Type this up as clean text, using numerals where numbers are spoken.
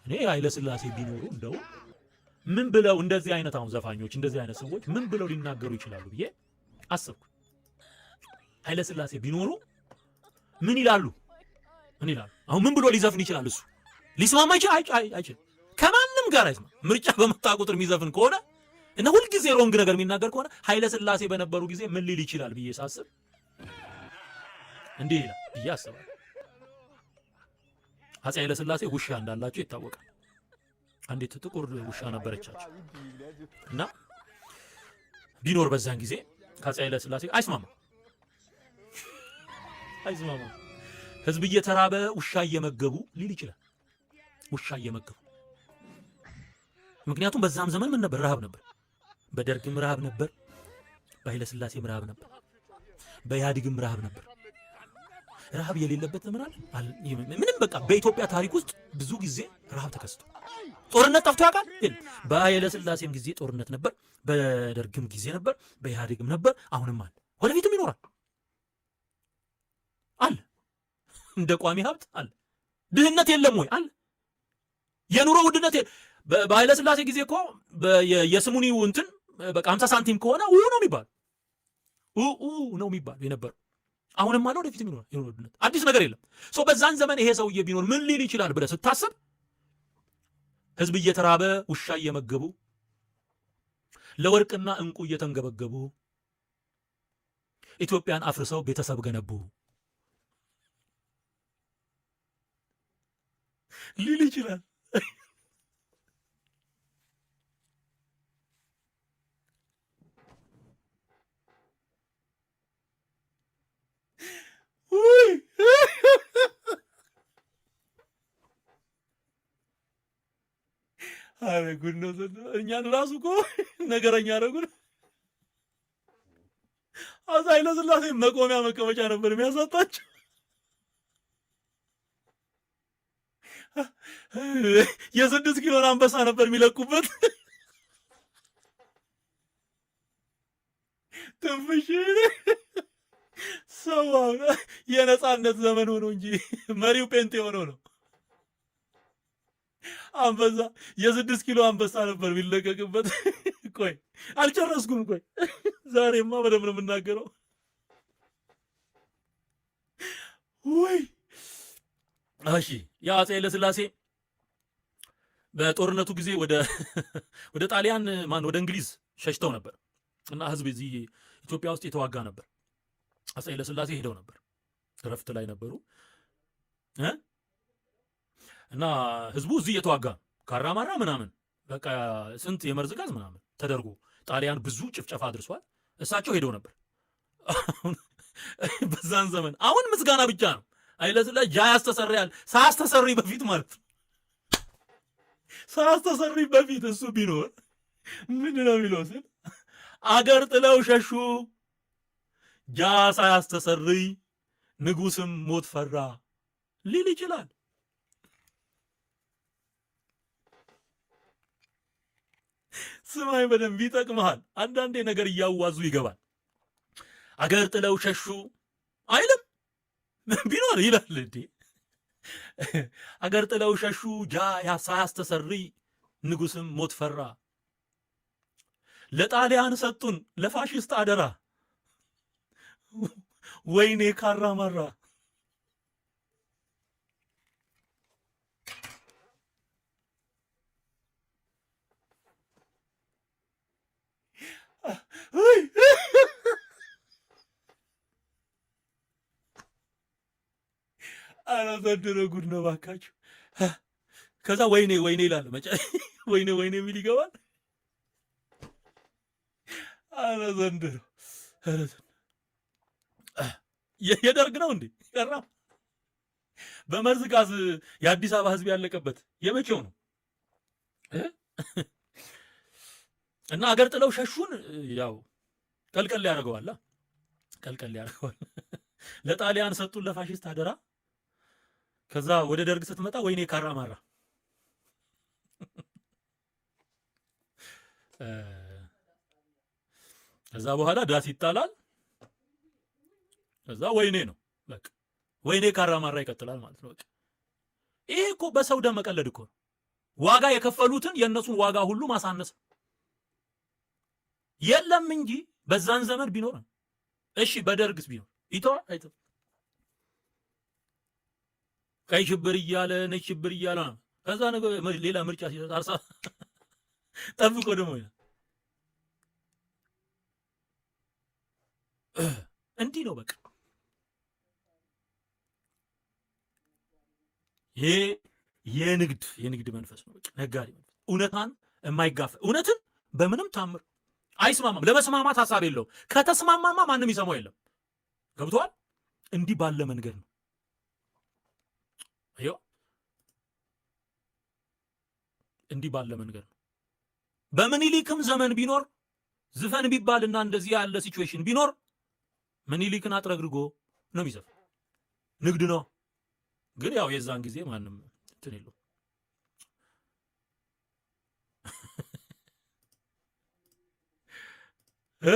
እኔ ኃይለ ሥላሴ ቢኖሩ እንደው ምን ብለው እንደዚህ አይነት አሁን ዘፋኞች እንደዚህ አይነት ሰዎች ምን ብለው ሊናገሩ ይችላሉ ብዬ አሰብኩ። ኃይለ ሥላሴ ቢኖሩ ምን ይላሉ? ምን ይላሉ? አሁን ምን ብሎ ሊዘፍን ይችላል? እሱ ሊስማማ አይችልም። ከማንም ጋር አይስማ። ምርጫ በመጣ ቁጥር የሚዘፍን ከሆነ እና ሁልጊዜ ሮንግ ነገር የሚናገር ከሆነ ኃይለ ሥላሴ በነበሩ ጊዜ ምን ሊል ይችላል ብዬ ሳስብ እንዲህ ይላል ብዬ አስባለሁ። አፄ ኃይለ ሥላሴ ውሻ እንዳላቸው ይታወቃል። አንዲት ጥቁር ውሻ ነበረቻቸው እና ቢኖር በዛን ጊዜ ከአፄ ኃይለ ሥላሴ አይስማማ። ህዝብ እየተራበ ውሻ እየመገቡ ሊል ይችላል። ውሻ እየመገቡ ምክንያቱም በዛም ዘመን ምን ነበር? ረሃብ ነበር። በደርግም ረሃብ ነበር፣ በኃይለ ሥላሴም ረሃብ ነበር፣ በኢህአዴግም ረሃብ ነበር። ረሃብ የሌለበት ዘመን አለ? ምንም በቃ በኢትዮጵያ ታሪክ ውስጥ ብዙ ጊዜ ረሃብ ተከስቶ ጦርነት ጠፍቶ ያውቃል? በኃይለ ሥላሴም ጊዜ ጦርነት ነበር፣ በደርግም ጊዜ ነበር፣ በኢህአዴግም ነበር፣ አሁንም አለ፣ ወደፊትም ይኖራል አለ። እንደ ቋሚ ሀብት አለ። ድህነት የለም ወይ? አለ። የኑሮ ውድነት በኃይለ ሥላሴ ጊዜ እኮ የስሙኒው እንትን በቃ 50 ሳንቲም ከሆነ ነው የሚባል ነው የሚባል የነበረው። አሁንም አለ፣ ወደፊትም ይኖራል። የኑሮ ውድነት አዲስ ነገር የለም። በዛን ዘመን ይሄ ሰውዬ ቢኖር ምን ሊል ይችላል ብለህ ስታስብ ህዝብ እየተራበ ውሻ እየመገቡ ለወርቅና እንቁ እየተንገበገቡ ኢትዮጵያን አፍርሰው ቤተሰብ ገነቡ ሊል ይችላል። አረ ጉድ ነው። እኛን ራሱ እኮ ነገረኛ አደረጉን። አፄ ኃይለ ሥላሴ መቆሚያ መቀመጫ ነበር የሚያሳጣቸው። የ6 ኪሎን አንበሳ ነበር የሚለቁበት። ትንፍሽ ሰው የነጻነት ዘመን ሆኖ እንጂ መሪው ጴንጤ ሆኖ ነው። አንበሳ የ6 ኪሎ አንበሳ ነበር የሚለቀቅበት። ቆይ አልጨረስኩም። ቆይ ዛሬማ በደንብ ነው የምናገረው። ወይ እሺ፣ የአፄ ኃይለ ሥላሴ በጦርነቱ ጊዜ ወደ ጣሊያን ወደ እንግሊዝ ሸሽተው ነበር እና ህዝብ እዚህ ኢትዮጵያ ውስጥ የተዋጋ ነበር። አፄ ኃይለ ሥላሴ ሄደው ነበር፣ እረፍት ላይ ነበሩ እና ህዝቡ እዚህ እየተዋጋ ካራማራ ምናምን በቃ ስንት የመርዝ ጋዝ ምናምን ተደርጎ ጣሊያን ብዙ ጭፍጨፋ አድርሷል። እሳቸው ሄደው ነበር በዛን ዘመን። አሁን ምስጋና ብቻ ነው። ኃይለ ሥላሴ ጃ ያስተሰርያል ሳያስተሰሪ በፊት ማለት ነው። ሳያስተሰሪ በፊት እሱ ቢኖር ምን ነው የሚለው ስል አገር ጥለው ሸሹ ጃ ሳያስተሰርይ ንጉስም ሞት ፈራ ሊል ይችላል። ስማይ በደንብ ይጠቅምሃል። አንዳንዴ ነገር እያዋዙ ይገባል። አገር ጥለው ሸሹ አይልም ቢኖር ይላል እንዴ። አገር ጥለው ሸሹ ጃ ሳያስተሰርይ ንጉስም ሞት ፈራ፣ ለጣሊያን ሰጡን ለፋሽስት አደራ፣ ወይኔ ካራማራ። አረ ዘንድሮ ጉድ ነው ባካችሁ። ከዛ ወይኔ ወይኔ ይላል ወይኔ ወይኔ የሚል ይገባል። አረ ዘንድሮ የደርግ ነው እንዴ ቀራ? በመርዝ ጋዝ የአዲስ አበባ ህዝብ ያለቀበት የመቼው ነው? እና አገር ጥለው ሸሹን ያው ቀልቀል ያደርገዋል። ለጣሊያን ሰጡን ለፋሽስት አደራ። ከዛ ወደ ደርግ ስትመጣ ወይኔ ካራማራ። ከዛ በኋላ ዳስ ይጣላል። ከዛ ወይኔ ነው በቃ ወይኔ ካራማራ ይቀጥላል ማለት ነው። በቃ ይሄ እኮ በሰው ደም መቀለድ እኮ ነው። ዋጋ የከፈሉትን የእነሱን ዋጋ ሁሉ ማሳነስ የለም እንጂ በዛን ዘመን ቢኖር እሺ፣ በደርግስ ቢኖር ይተዋል አይተው ቀይ ሽብር እያለ ነጭ ሽብር እያለ ነው። ከዛ ነገር ሌላ ምርጫ ሲሰጥ አርሳ ጠብቆ ደግሞ እንዲህ ነው በቃ። ይሄ የንግድ መንፈስ ነው። በቃ ነጋዴ መንፈስ እውነታን የማይጋፈ እውነትን በምንም ታምር አይስማማም። ለመስማማት ሀሳብ የለውም። ከተስማማማ ማንም ይሰማው የለም። ገብቷል? እንዲህ ባለ መንገድ ነው። አዮ እንዲህ ባለ መንገድ ነው። በምኒልክም ዘመን ቢኖር ዝፈን ቢባልና እንደዚህ ያለ ሲቹዌሽን ቢኖር ምኒልክን አጥረግርጎ ነው የሚዘፍ። ንግድ ነው። ግን ያው የዛን ጊዜ ማንም እንትን የለው እ